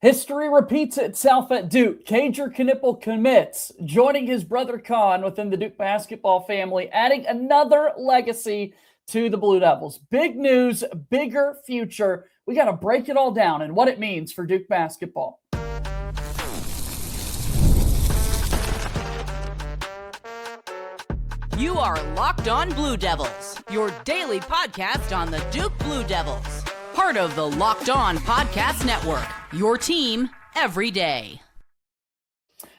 History repeats itself at Duke. Kager Knueppel commits, joining his brother Kon within the Duke basketball family, adding another legacy to the Blue Devils. Big news, bigger future. We got to break it all down and what it means for Duke basketball. You are Locked On Blue Devils, your daily podcast on the Duke Blue Devils. Part of the Locked On Podcast Network, your team every day.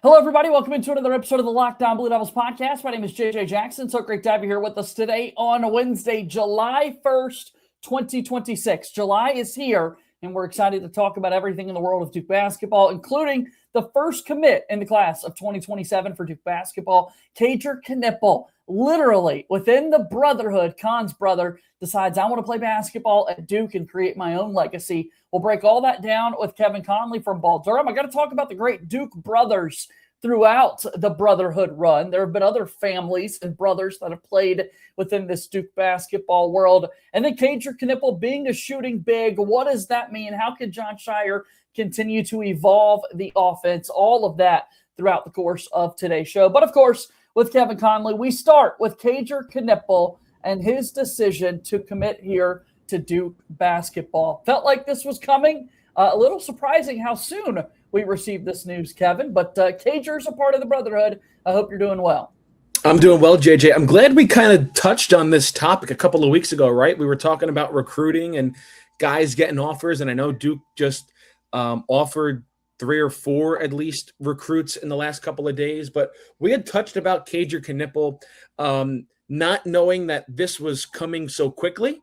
Hello, everybody. Welcome into another episode of the Locked On Blue Devils podcast. My name is JJ Jackson. So great to have you here with us today on Wednesday, July 1st, 2026. July is here, and we're excited to talk about everything in the world of Duke basketball, including the first commit in the class of 2027 for Duke basketball, Kager Knueppel. Literally, within the brotherhood, Kon's brother decides, I want to play basketball at Duke and create my own legacy. We'll break all that down with Kevin Connelly from Ball Durham. I got to talk about the great Duke brothers throughout the brotherhood run. There have been other families and brothers that have played within this Duke basketball world. And then Kager Knueppel being a shooting big. What does that mean? How can Jon Scheyer continue to evolve the offense? All of that throughout the course of today's show. But of course, with Kevin Connelly, we start with Kager Knueppel and his decision to commit here to Duke basketball. Felt like this was coming. A little surprising how soon we received this news, Kevin. But Kager's a part of the brotherhood. I hope you're doing well. I'm doing well, JJ. I'm glad we kind of touched on this topic a couple of weeks ago, right? We were talking about recruiting and guys getting offers, and I know Duke just offered 3 or 4 at least recruits in the last couple of days, but we had touched about Kager Knueppel not knowing that this was coming so quickly.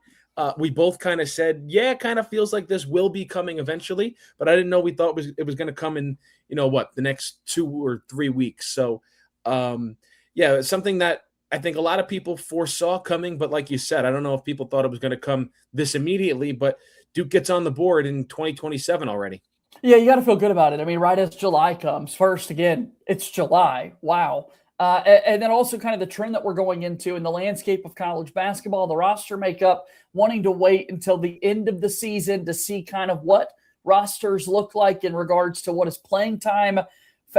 We both kind of said, yeah, it kind of feels like this will be coming eventually, but I didn't know we thought it was going to come in, the next 2 or 3 weeks. So, it's something that I think a lot of people foresaw coming, but like you said, I don't know if people thought it was going to come this immediately, but Duke gets on the board in 2027 already. Yeah, you got to feel good about it. I mean, right as July comes, first, again, it's July. Wow. And then also kind of the trend that we're going into in the landscape of college basketball, the roster makeup, wanting to wait until the end of the season to see kind of what rosters look like in regards to what is playing time.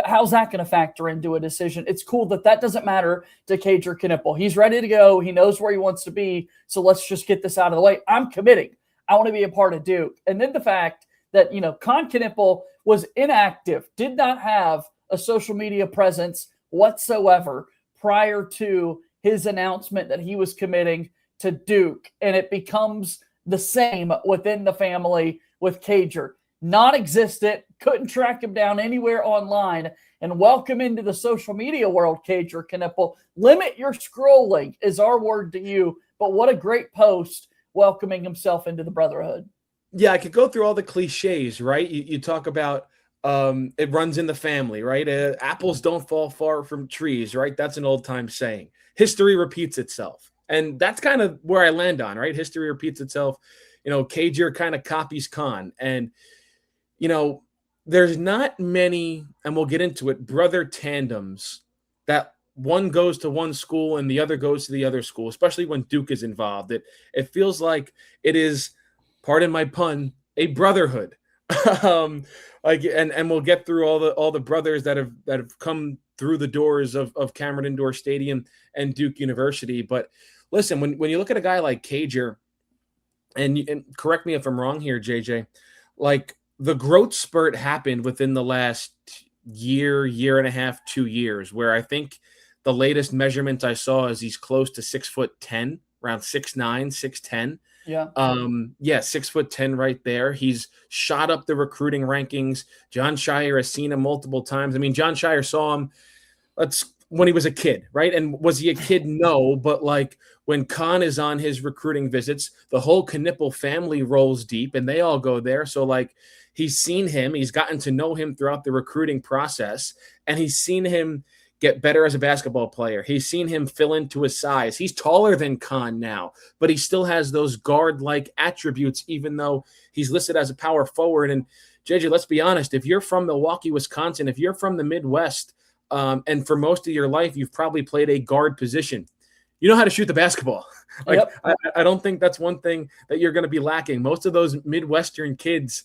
How's that going to factor into a decision? It's cool that doesn't matter to Kager Knueppel. He's ready to go. He knows where he wants to be. So let's just get this out of the way. I'm committing. I want to be a part of Duke. And then the fact that, Kon Knueppel was inactive, did not have a social media presence whatsoever prior to his announcement that he was committing to Duke. And it becomes the same within the family with Kager. Non-existent, couldn't track him down anywhere online. And welcome into the social media world, Kager Knueppel. Limit your scrolling is our word to you. But what a great post welcoming himself into the brotherhood. Yeah, I could go through all the cliches, right? You talk about it runs in the family, right? Apples don't fall far from trees, right? That's an old-time saying. History repeats itself. And that's kind of where I land on, right? History repeats itself. Kager kind of copies Kon. And, there's not many, and we'll get into it, brother tandems that one goes to one school and the other goes to the other school, especially when Duke is involved. It feels like it is, pardon my pun, a brotherhood. And we'll get through all the brothers that have come through the doors of Cameron Indoor Stadium and Duke University. But listen, when you look at a guy like Kager, and correct me if I'm wrong here, JJ, like the growth spurt happened within the last year and a half, 2 years, where I think the latest measurement I saw is he's close to 6'10", around 6'9", 6'10". Yeah. 6'10" right there. He's shot up the recruiting rankings. Jon Scheyer has seen him multiple times. I mean, Jon Scheyer saw him when he was a kid, right? And was he a kid? No, but like when Kon is on his recruiting visits, the whole Knueppel family rolls deep and they all go there. So like he's seen him, he's gotten to know him throughout the recruiting process, and he's seen him get better as a basketball player. He's seen him fill into his size. He's taller than Kon now, but he still has those guard-like attributes, even though he's listed as a power forward. And JJ, let's be honest, if you're from Milwaukee, Wisconsin, if you're from the Midwest, and for most of your life, you've probably played a guard position, you know how to shoot the basketball. Like, yep. I don't think that's one thing that you're going to be lacking. Most of those Midwestern kids,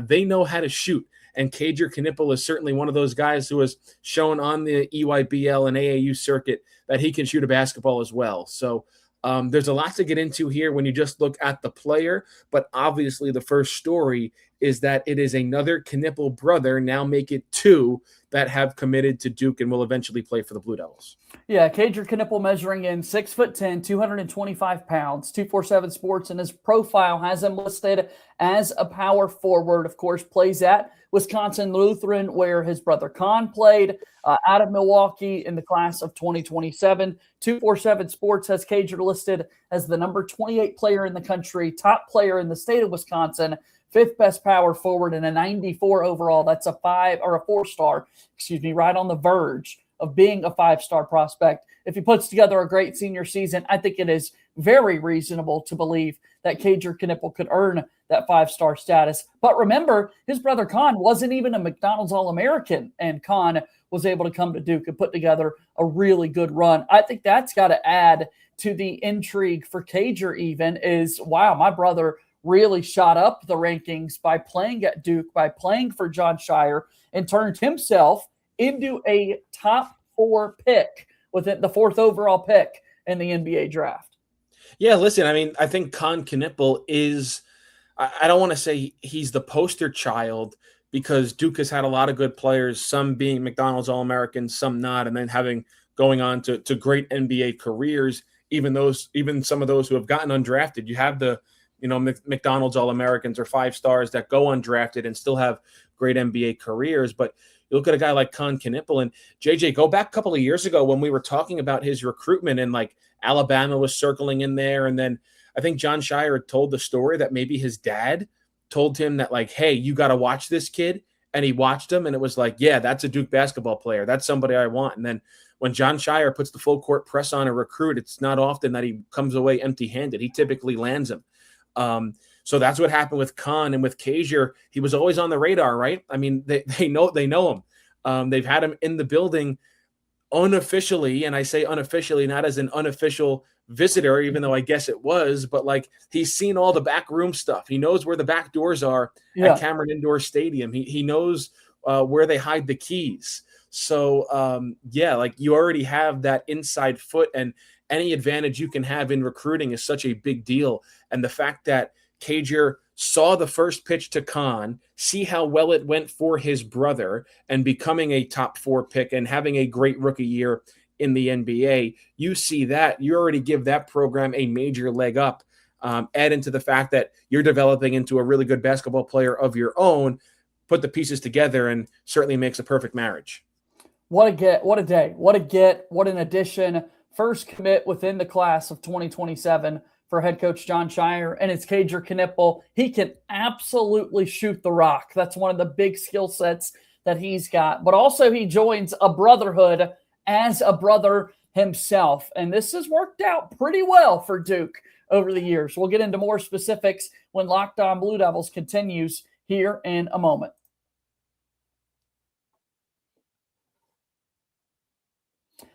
they know how to shoot. And Kager Knueppel is certainly one of those guys who has shown on the EYBL and AAU circuit that he can shoot a basketball as well. So there's a lot to get into here when you just look at the player, but obviously the first story is that it is another Knueppel brother, now make it two, that have committed to Duke and will eventually play for the Blue Devils. Yeah, Kager Knueppel measuring in 6'10", 225 pounds, 247 Sports, and his profile has him listed as a power forward. Of course, plays at Wisconsin Lutheran, where his brother Kon played, out of Milwaukee in the class of 2027. 247 Sports has Kager listed as the number 28 player in the country, top player in the state of Wisconsin, fifth best power forward, and a 94 overall. That's a 4-star, right on the verge of being a 5-star prospect. If he puts together a great senior season, I think it is very reasonable to believe that Kager Knueppel could earn that 5-star status. But remember, his brother Kon wasn't even a McDonald's All-American, and Kon was able to come to Duke and put together a really good run. I think that's got to add to the intrigue for Kager even is, wow, my brother really shot up the rankings by playing at Duke, by playing for Jon Scheyer, and turned himself into a top 4 pick within the 4th overall pick in the NBA draft. Yeah, listen, I mean, I think Kon Knueppel is, I don't want to say he's the poster child because Duke has had a lot of good players, some being McDonald's All-Americans, some not, and then going on to great NBA careers, even some of those who have gotten undrafted. You have the McDonald's All-Americans or 5 stars that go undrafted and still have great NBA careers. But you look at a guy like Kon Knueppel, and JJ, go back a couple of years ago when we were talking about his recruitment and like Alabama was circling in there. And then I think Jon Scheyer had told the story that maybe his dad told him that like, hey, you got to watch this kid. And he watched him and it was like, yeah, that's a Duke basketball player. That's somebody I want. And then when Jon Scheyer puts the full court press on a recruit, it's not often that he comes away empty-handed. He typically lands him. So that's what happened with Kon, and with Kager, he was always on the radar, right? I mean, they know him. They've had him in the building unofficially, and I say unofficially, not as an unofficial visitor, even though I guess it was, but like he's seen all the backroom stuff. He knows where the back doors are at Cameron Indoor Stadium. He knows where they hide the keys. So like you already have that inside foot, and any advantage you can have in recruiting is such a big deal. And the fact that Kager saw the first pitch to Kon, see how well it went for his brother, and becoming a top 4 pick and having a great rookie year in the NBA, you see that, you already give that program a major leg up. Add into the fact that you're developing into a really good basketball player of your own, put the pieces together, and certainly makes a perfect marriage. What a get, what a day, what a get, what an addition. First commit within the class of 2027 for head coach Jon Scheyer, and it's Kager Knueppel. He can absolutely shoot the rock. That's one of the big skill sets that he's got. But also he joins a brotherhood as a brother himself, and this has worked out pretty well for Duke over the years. We'll get into more specifics when Locked On Blue Devils continues here in a moment.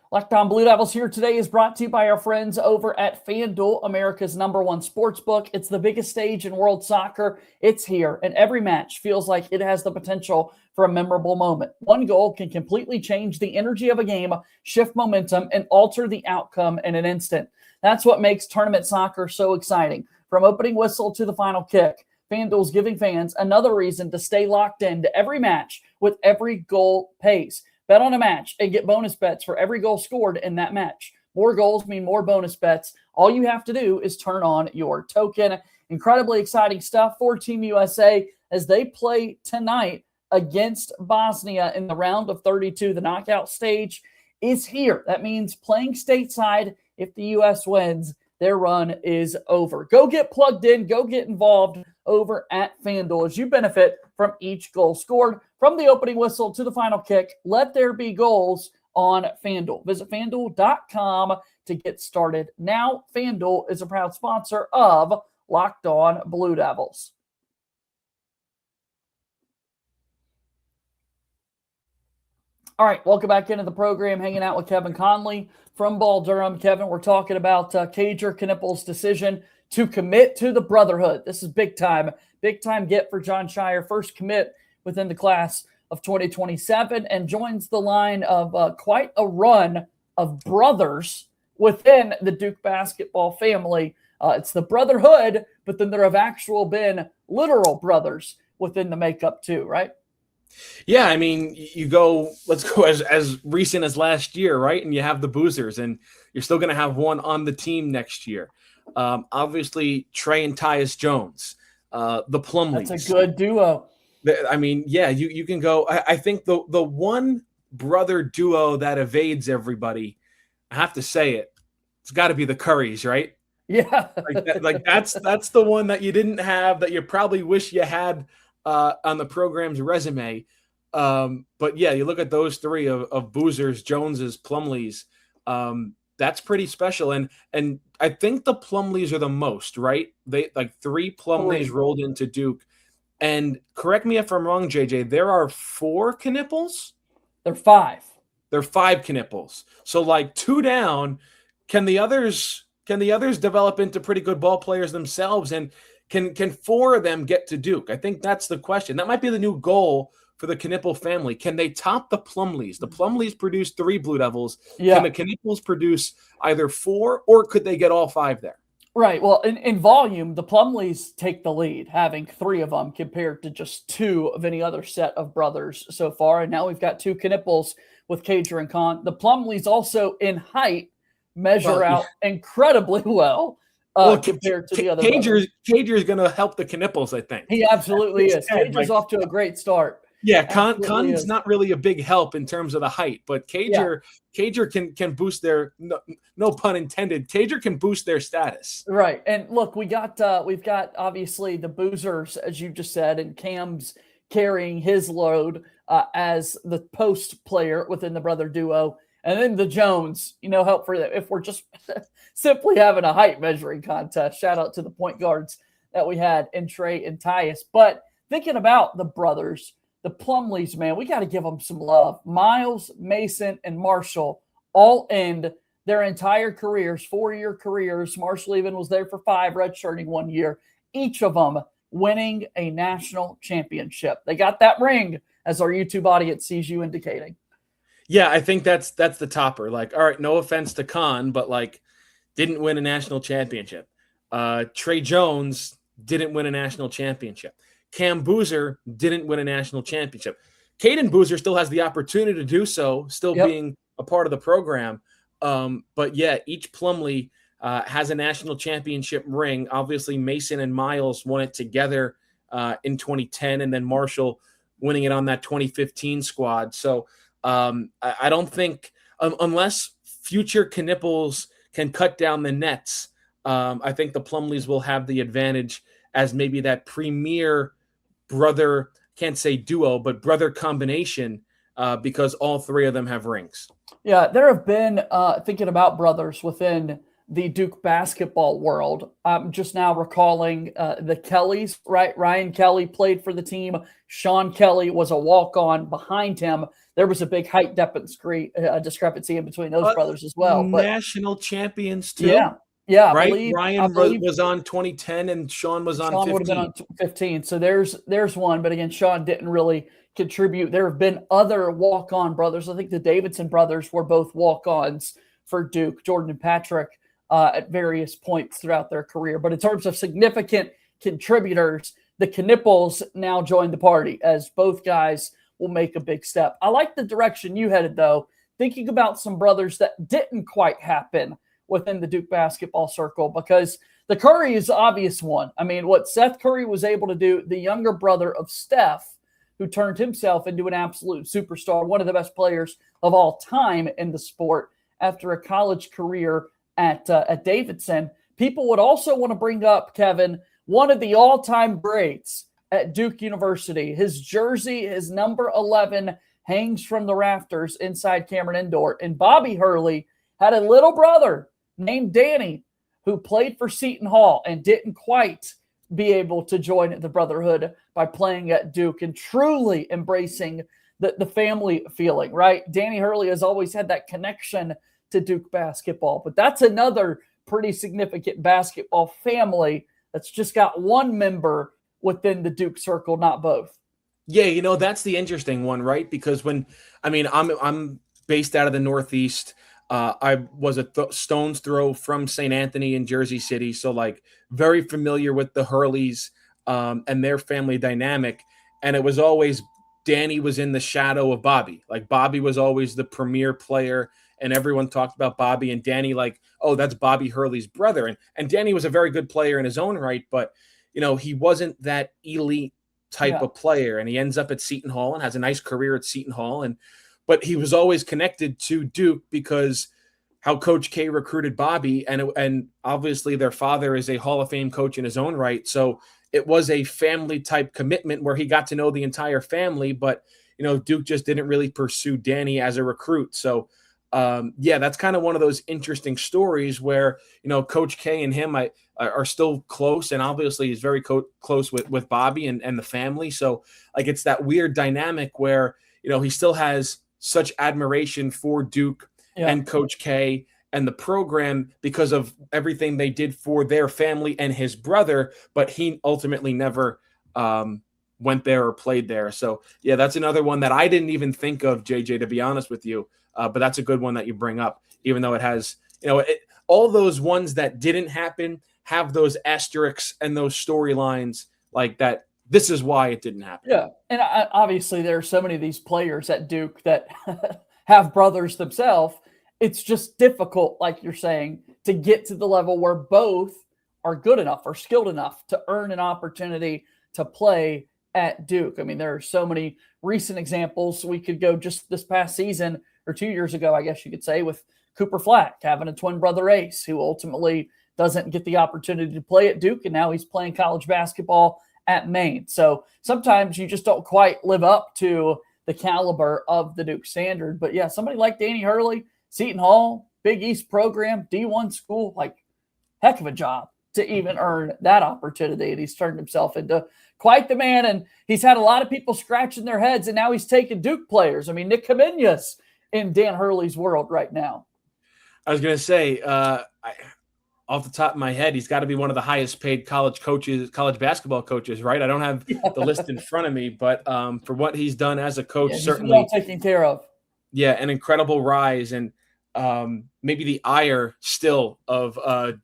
Locked On Blue Devils here today is brought to you by our friends over at FanDuel, America's #1 sportsbook. It's the biggest stage in world soccer. It's here, and every match feels like it has the potential for a memorable moment. One goal can completely change the energy of a game, shift momentum, and alter the outcome in an instant. That's what makes tournament soccer so exciting. From opening whistle to the final kick, FanDuel's giving fans another reason to stay locked into every match with every goal pays. Bet on a match and get bonus bets for every goal scored in that match. More goals mean more bonus bets. All you have to do is turn on your token. Incredibly exciting stuff for Team USA as they play tonight against Bosnia in the round of 32. The knockout stage is here. That means playing stateside. If the U.S. wins, their run is over. Go get plugged in. Go get involved over at FanDuel as you benefit from each goal scored. From the opening whistle to the final kick, let there be goals on FanDuel. Visit FanDuel.com to get started now. FanDuel is a proud sponsor of Locked On Blue Devils. All right, welcome back into the program, hanging out with Kevin Connelly from Ball Durham. Kevin, we're talking about Kager Knueppel's decision to commit to the Brotherhood. This is big time get for Jon Scheyer. First commit within the class of 2027 and joins the line of quite a run of brothers within the Duke basketball family. It's the brotherhood, but then there have actual been literal brothers within the makeup too, right? Yeah, I mean, let's go as recent as last year, right? And you have the Boozers, and you're still going to have one on the team next year. Obviously, Trey and Tyus Jones, the Plumlees. That's a good duo. I mean, yeah, you can go. I think the one brother duo that evades everybody, I have to say it's got to be the Currys, right? Yeah, that's the one that you didn't have that you probably wish you had on the program's resume. But yeah, you look at those three of Boozers, Joneses, Plumlees. That's pretty special. And I think the Plumlees are the most, right? They like 3 Plumlees rolled into Duke. And correct me if I'm wrong, JJ, there are 4 Knueppels? They're 5. They're 5 Knueppels. So like 2 down, can the others develop into pretty good ball players themselves? And can 4 of them get to Duke? I think that's the question. That might be the new goal for the Knueppel family. Can they top the Plumlees? The Plumlees produced 3 Blue Devils. Yeah. Can the Knueppels produce either 4, or could they get all 5 there? Right. Well, in volume, the Plumlees take the lead, having 3 of them compared to just 2 of any other set of brothers so far. And now we've got 2 Knueppels with Kager and Kon. The Plumlees also in height measure out incredibly well. Compared to the other Kager's going to help the Knueppels, I think. He absolutely is. Kager's off to a great start. Yeah, Kon's not really a big help in terms of the height, but Kager can boost their no pun intended. Kager can boost their status. Right. And look, we've got obviously the Boozers, as you just said, and Cam's carrying his load as the post player within the brother duo. And then the Jones, help for that. If we're just simply having a height measuring contest, shout out to the point guards that we had in Trey and Tyus. But thinking about the brothers, the Plumlees, man, we got to give them some love. Miles, Mason, and Marshall all end their entire careers, 4-year careers. Marshall even was there for 5, redshirting 1 year. Each of them winning a national championship. They got that ring, as our YouTube audience sees you indicating. Yeah, I think that's the topper. Like, all right, no offense to Kon, but like, didn't win a national championship. Trey Jones didn't win a national championship. Cam Boozer didn't win a national championship. Caden Boozer still has the opportunity to do so, still being a part of the program. But yeah, each Plumlee has a national championship ring. Obviously, Mason and Miles won it together in 2010, and then Marshall winning it on that 2015 squad. So I don't think, unless future Knueppels can cut down the nets, I think the Plumlees will have the advantage as maybe that premier brother, can't say duo, but brother combination, because all 3 of them have rings. Yeah, there have been, thinking about brothers within the Duke basketball world, I'm just now recalling the Kellys, right? Ryan Kelly played for the team. Sean Kelly was a walk-on behind him. There was a big height discrepancy in between those brothers as well. National champions too. Yeah, right. Ryan was on 2010, and Sean was on 15. Sean would have been on 15. So there's one, but again, Sean didn't really contribute. There have been other walk-on brothers. I think the Davidson brothers were both walk-ons for Duke, Jordan and Patrick, at various points throughout their career. But in terms of significant contributors, the Knueppels now join the party, as both guys will make a big step. I like the direction you headed, though, thinking about some brothers that didn't quite happen within the Duke basketball circle, because the Curry is the obvious one. I mean, what Seth Curry was able to do, the younger brother of Steph, who turned himself into an absolute superstar, one of the best players of all time in the sport after a college career at Davidson. People would also want to bring up, Kevin, one of the all-time greats at Duke University. His jersey, his number 11, hangs from the rafters inside Cameron Indoor. And Bobby Hurley had a little brother named Danny who played for Seton Hall and didn't quite be able to join the brotherhood by playing at Duke and truly embracing the family feeling, right? Danny Hurley has always had that connection to Duke basketball, but that's another pretty significant basketball family that's just got one member within the Duke circle, not both. Yeah, that's the interesting one, right? Because I'm based out of the Northeast. I was a stone's throw from St. Anthony in Jersey City, so like very familiar with the Hurleys and their family dynamic. And it was always Danny was in the shadow of Bobby. Like Bobby was always the premier player, and everyone talked about Bobby and Danny like, oh, that's Bobby Hurley's brother. And Danny was a very good player in his own right, but he wasn't that elite type of player, and he ends up at Seton Hall and has a nice career at Seton Hall. But he was always connected to Duke because how Coach K recruited Bobby, and obviously their father is a Hall of Fame coach in his own right. So it was a family type commitment where he got to know the entire family, but Duke just didn't really pursue Danny as a recruit. So that's kind of one of those interesting stories where Coach K and him are still close, and obviously he's very close with Bobby and the family. So like it's that weird dynamic where he still has such admiration for Duke and Coach K and the program because of everything they did for their family and his brother, but he ultimately never went there or played there. So yeah, that's another one that I didn't even think of, JJ, to be honest with you. But that's a good one that you bring up, even though it has, all those ones that didn't happen have those asterisks and those storylines like that. This is why it didn't happen. Yeah. And obviously there are so many of these players at Duke that have brothers themselves. It's just difficult, like you're saying, to get to the level where both are good enough or skilled enough to earn an opportunity to play at Duke. I mean, there are so many recent examples. We could go just this past season or 2 years ago, I guess you could say, with Cooper Flack having a twin brother ace who ultimately doesn't get the opportunity to play at Duke, and now he's playing college basketball at Maine. So sometimes you just don't quite live up to the caliber of the Duke standard. But yeah, somebody like Danny Hurley, Seton Hall, Big East program, D1 school, like heck of a job to even earn that opportunity. And he's turned himself into quite the man. And he's had a lot of people scratching their heads, and now he's taking Duke players. I mean, Nick Kamenya's in Dan Hurley's world right now. I was going to say, off the top of my head, he's got to be one of the highest paid college basketball coaches, right? I don't have the list in front of me, but for what he's done as a coach, certainly well taken care of. Yeah, an incredible rise, and maybe the ire still of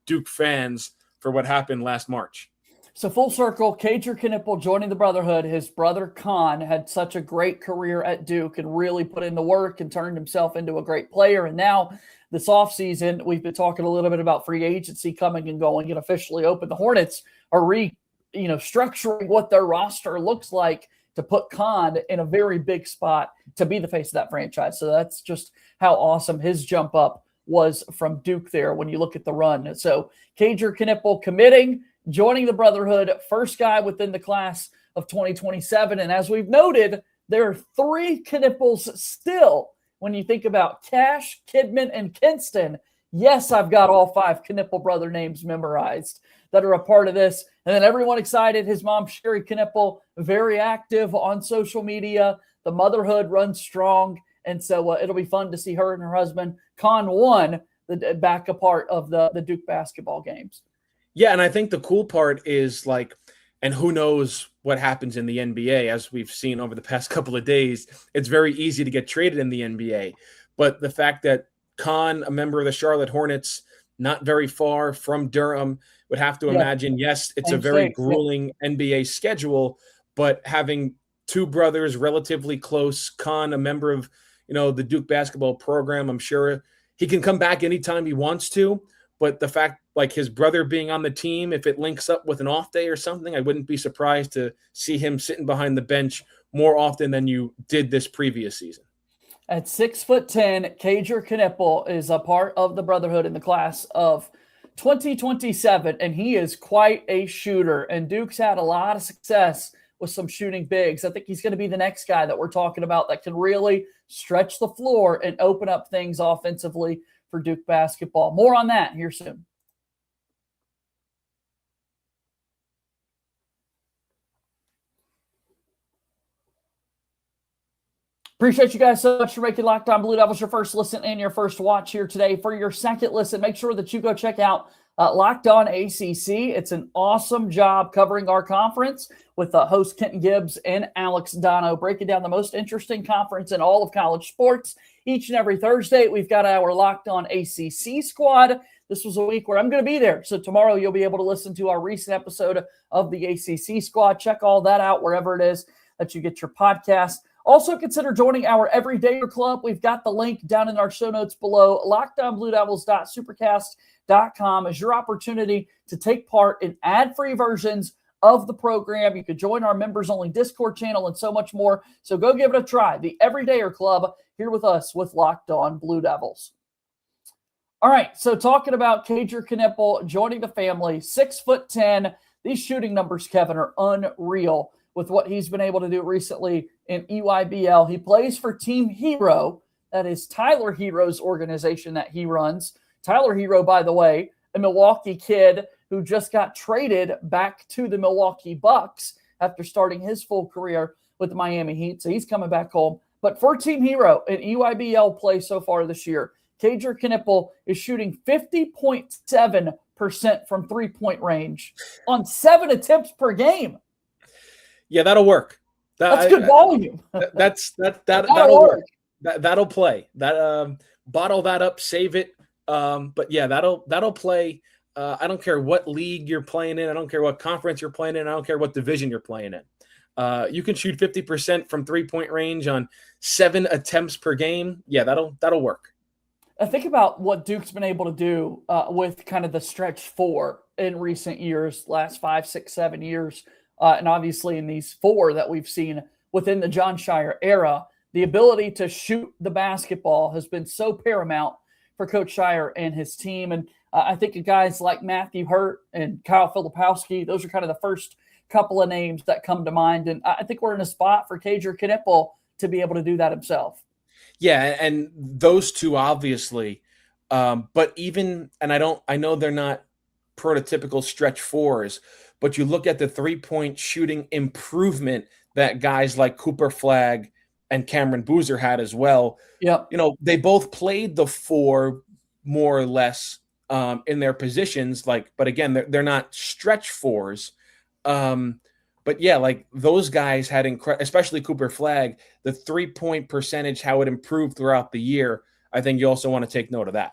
Duke fans for what happened last March. So full circle, Kager Knueppel joining the Brotherhood. His brother Kon had such a great career at Duke and really put in the work and turned himself into a great player. And now this offseason, we've been talking a little bit about free agency coming and going and officially open. The Hornets are structuring what their roster looks like to put Kon in a very big spot to be the face of that franchise. So that's just how awesome his jump up was from Duke there when you look at the run. So Kager Knueppel committing, joining the Brotherhood, first guy within the class of 2027. And as we've noted, there are 3 Knueppels still when you think about Cash, Kidman, and Kinston. Yes, I've got all 5 Knueppel brother names memorized that are a part of this. And then everyone excited. His mom, Sherry Knueppel, very active on social media. The motherhood runs strong. And so it'll be fun to see her and her husband, Kon 1, back a part of the Duke basketball games. Yeah, and I think the cool part is and who knows what happens in the NBA, as we've seen over the past couple of days. It's very easy to get traded in the NBA. But the fact that Kon, a member of the Charlotte Hornets, not very far from Durham, would have to imagine, yes, it's a very grueling NBA schedule, but having 2 brothers relatively close, Kon, a member of, the Duke basketball program, I'm sure he can come back anytime he wants to. But the fact, his brother being on the team, if it links up with an off day or something, I wouldn't be surprised to see him sitting behind the bench more often than you did this previous season. At 6'10", Kager Knueppel is a part of the Brotherhood in the class of 2027, and he is quite a shooter. And Duke's had a lot of success with some shooting bigs. I think he's going to be the next guy that we're talking about that can really stretch the floor and open up things offensively for Duke basketball. More on that here soon. Appreciate you guys so much for making Locked On Blue Devils your first listen and your first watch here today. For your second listen, make sure that you go check out Locked On ACC. It's an awesome job covering our conference with host Kenton Gibbs and Alex Dono, breaking down the most interesting conference in all of college sports. Each and every Thursday, we've got our Locked On ACC squad. This was a week where I'm going to be there. So tomorrow you'll be able to listen to our recent episode of the ACC squad. Check all that out wherever it is that you get your podcast. Also consider joining our Everydayer Club. We've got the link down in our show notes below. LockedOnBlueDevils.supercast.com is your opportunity to take part in ad-free versions of the program. You can join our members-only Discord channel and so much more. So go give it a try. The Everydayer Club here with us with Locked On Blue Devils. All right, so talking about Kager Knueppel joining the family, 6'10". These shooting numbers, Kevin, are unreal with what he's been able to do recently in EYBL. He plays for Team Hero. That is Tyler Hero's organization that he runs. Tyler Hero, by the way, a Milwaukee kid who just got traded back to the Milwaukee Bucks after starting his full career with the Miami Heat. So he's coming back home. But for Team Hero in EYBL play so far this year, Kager Knueppel is shooting 50.7% from three-point range on 7 attempts per game. Yeah, that'll work. That's good volume. That'll work. That'll play. Bottle that up, save it. But yeah, that'll play. I don't care what league you're playing in. I don't care what conference you're playing in. I don't care what division you're playing in. You can shoot 50% from three-point range on 7 attempts per game. Yeah, that'll work. I think about what Duke's been able to do with kind of the stretch 4 in recent years, last 5, 6, 7 years. And obviously in these 4 that we've seen within the Jon Scheyer era, the ability to shoot the basketball has been so paramount for Coach Scheyer and his team. And I think of guys like Matthew Hurt and Kyle Filipowski, those are kind of the first couple of names that come to mind. And I think we're in a spot for Kager Knueppel to be able to do that himself. Yeah, and those two obviously, but even, and I know they're not prototypical stretch 4s, but you look at the three-point shooting improvement that guys like Cooper Flagg and Cameron Boozer had as well. Yeah, they both played the 4 more or less in their positions. But again, they're not stretch 4s. But yeah, like those guys had especially Cooper Flagg, the three-point percentage, how it improved throughout the year. I think you also want to take note of that.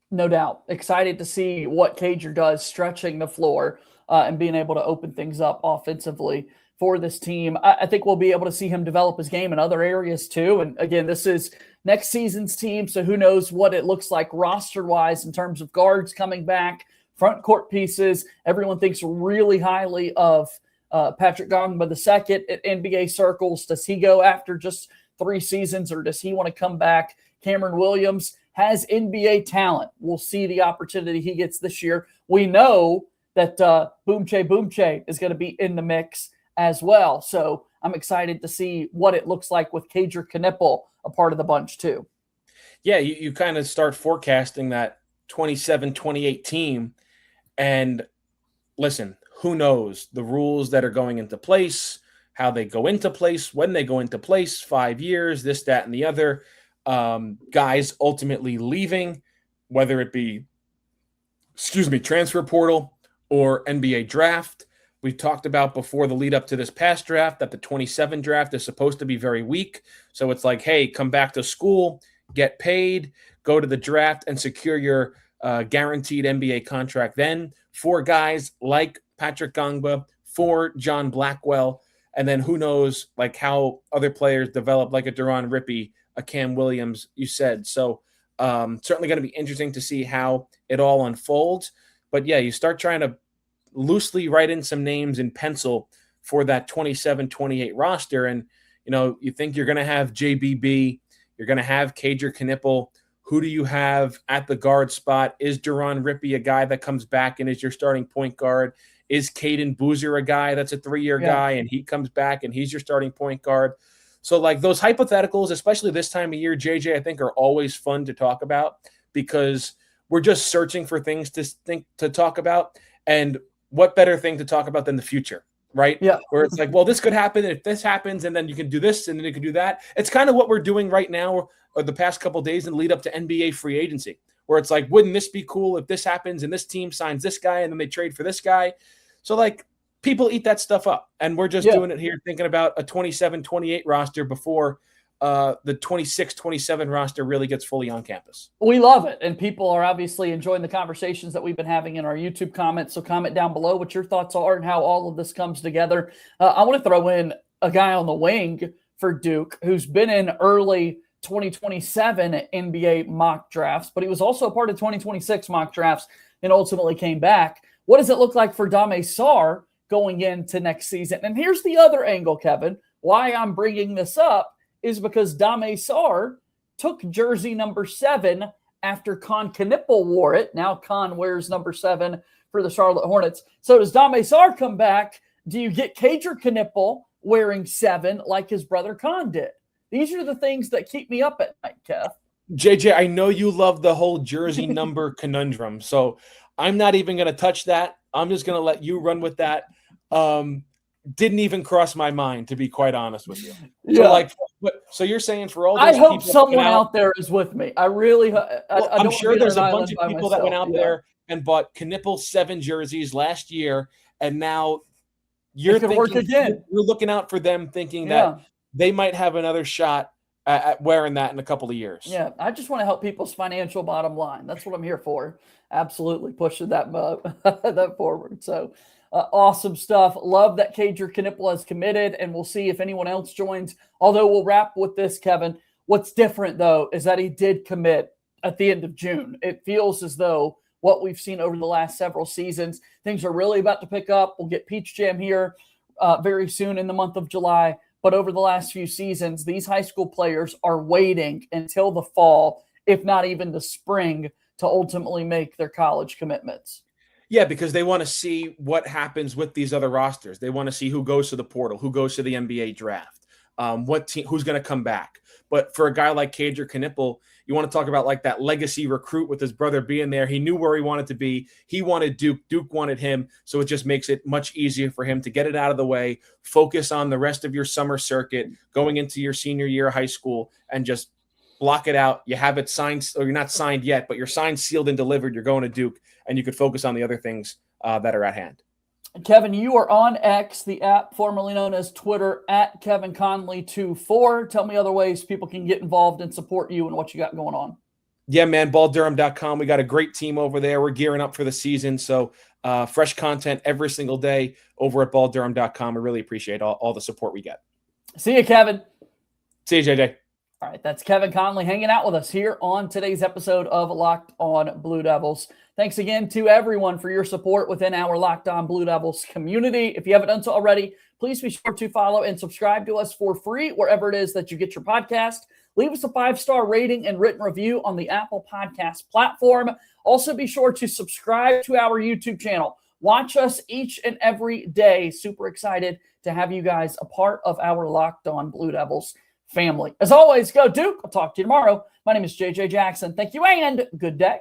No doubt. Excited to see what Kager does stretching the floor and being able to open things up offensively for this team. I think we'll be able to see him develop his game in other areas too. And again, this is next season's team, so who knows what it looks like roster-wise in terms of guards coming back, front court pieces. Everyone thinks really highly of Patrick Gongba II at NBA circles. Does he go after just 3 seasons, or does he want to come back? Cameron Williams has NBA talent. We'll see the opportunity he gets this year. We know that Boomche is going to be in the mix as well. So I'm excited to see what it looks like with Kager Knueppel a part of the bunch too. Yeah, you kind of start forecasting that 27-28 team. And listen, who knows the rules that are going into place, how they go into place, when they go into place, 5 years, this, that, and the other. Guys ultimately leaving, whether it be, transfer portal or NBA draft. We talked about before the lead up to this past draft that the 27 draft is supposed to be very weak. So it's like, hey, come back to school, get paid, go to the draft, and secure your guaranteed NBA contract. Then for guys like Patrick Gongba, for John Blackwell, and then who knows like how other players develop, like a Duron Rippey, a Cam Williams, you said. So certainly going to be interesting to see how it all unfolds. But yeah, you start trying to loosely write in some names in pencil for that 27-28 roster. And, you think you're going to have JBB, you're going to have Kager Knueppel. Who do you have at the guard spot? Is Duron Rippey a guy that comes back and is your starting point guard? Is Caden Boozer a guy that's a 3-year guy and he comes back and he's your starting point guard? So like those hypotheticals, especially this time of year, JJ, I think are always fun to talk about because we're just searching for things to talk about. And what better thing to talk about than the future, right? Yeah. Where it's like, well, this could happen if this happens, and then you can do this, and then you can do that. It's kind of what we're doing right now or the past couple of days in lead up to NBA free agency. where it's like, wouldn't this be cool if this happens and this team signs this guy and then they trade for this guy? So like people eat that stuff up, and we're just doing it here thinking about a 27-28 roster before the 26-27 roster really gets fully on campus. We love it, and people are obviously enjoying the conversations that we've been having in our YouTube comments. So comment down below what your thoughts are and how all of this comes together. I want to throw in a guy on the wing for Duke who's been in early 2027 NBA mock drafts, but he was also a part of 2026 mock drafts and ultimately came back. What does it look like for Dame Sarr going into next season? And here's the other angle, Kevin. Why I'm bringing this up is because Dame Sarr took jersey number 7 after Kon Knueppel wore it. Now Kon wears number 7 for the Charlotte Hornets. So does Dame Sarr come back? Do you get Kager Knueppel wearing 7 like his brother Kon did? These are the things that keep me up at night, Kev. JJ, I know you love the whole jersey number conundrum, so I'm not even going to touch that. I'm just going to let you run with that. Didn't even cross my mind, to be quite honest with you. Yeah. So you're saying for all I those hope someone out there is with me. I really I'm sure there's a bunch of people that went out there and bought Knueppel 7 jerseys last year, and now you're looking out for them, thinking that they might have another shot at wearing that in a couple of years. Yeah, I just want to help people's financial bottom line. That's what I'm here for. Absolutely pushing that that forward. So awesome stuff. Love that Kager Knueppel has committed, and we'll see if anyone else joins. Although we'll wrap with this, Kevin. What's different, though, is that he did commit at the end of June. It feels as though what we've seen over the last several seasons, things are really about to pick up. We'll get Peach Jam here very soon in the month of July. But over the last few seasons, these high school players are waiting until the fall, if not even the spring, to ultimately make their college commitments. Yeah, because they want to see what happens with these other rosters. They want to see who goes to the portal, who goes to the NBA draft, what team, who's going to come back. But for a guy like Kager Knueppel, you want to talk about like that legacy recruit with his brother being there. He knew where he wanted to be. He wanted Duke. Duke wanted him. So it just makes it much easier for him to get it out of the way, focus on the rest of your summer circuit, going into your senior year of high school, and just block it out. You have it signed, or you're not signed yet, but you're signed, sealed, and delivered. You're going to Duke, and you could focus on the other things that are at hand. Kevin, you are on X, the app formerly known as Twitter, at Kevin Conley24. Tell me other ways people can get involved and support you and what you got going on. Yeah, man, balldurham.com. We got a great team over there. We're gearing up for the season. So fresh content every single day over at balldurham.com. We really appreciate all the support we get. See you, Kevin. See you, JJ. All right, that's Kevin Conley hanging out with us here on today's episode of Locked On Blue Devils. Thanks again to everyone for your support within our Locked On Blue Devils community. If you haven't done so already, please be sure to follow and subscribe to us for free wherever it is that you get your podcast. Leave us a 5-star rating and written review on the Apple Podcast platform. Also, be sure to subscribe to our YouTube channel. Watch us each and every day. Super excited to have you guys a part of our Locked On Blue Devils family. As always, go Duke. I'll talk to you tomorrow. My name is JJ Jackson. Thank you and good day.